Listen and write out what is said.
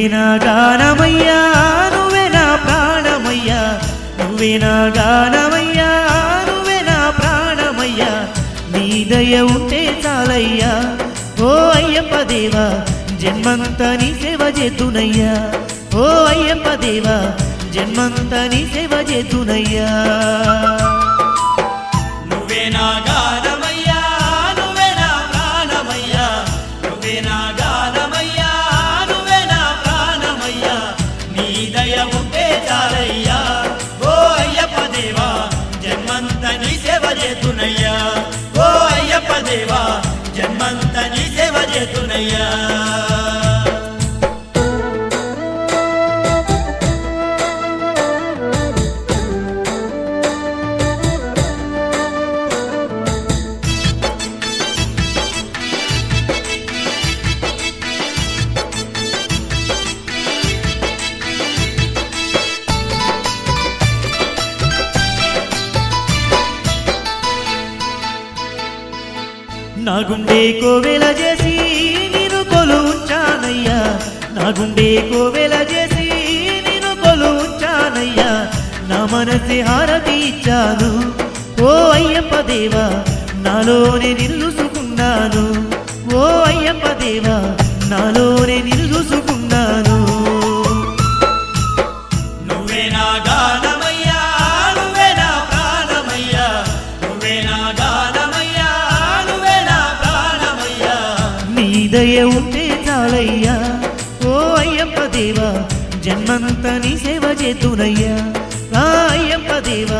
నువ్వే నా గానమయ్యా నువ్వే నా ప్రాణమయ్యా నువ్వే నా గానమయ్యా నువ్వే నా ప్రాణమయ్యా నీ దయ ఉంటే చాలయ్యా ఓ అయ్యప్ప దేవా జన్మంతా నీ సేవ చేతునయ్యా ఓ అయ్యప్ప దేవా జన్మంతా నీ సేవ చేతునయ్యా నువ్వే నా గానమయ్యా నువ్వే నా ప్రాణమయ్యా నువ్వే నా గానమయ్యా నువ్వే నా ప్రాణమయ్యా నీ దయ ఉంటే చాలయ్యా ఓ అయ్యప్ప దేవా జన్మంతా నీ సేవ చేతునయ్యా ఓ అయ్యప్ప దేవా జన్మంతా నీ సేవ చేతునయ్యా నా గుండె కోవెల చేసి నేను కొలువుంచానయ్యా నా గుండె కోవెల చేసి నేను కొలువుంచానయ్యా నా మనసి హారతి ఇచ్చాను ఓ అయ్యప్ప దేవా నాలోనే నిలుసుకున్నాను ఓ అయ్యప్ప దేవా నాలోనే నిలుసుకున్నాను నువ్వే నా గానమయ్యా నువ్వే నా ప్రాణమయ్యా నువ్వే నా గానమయ్యా నువ్వే నా ప్రాణమయ్యా నీ దయ ఉంటే చాలయ్యా ఓ అయ్యప్ప దేవా జన్మంతా నీ సేవ చేతునయ్యా ఆ అయ్యప్ప దేవా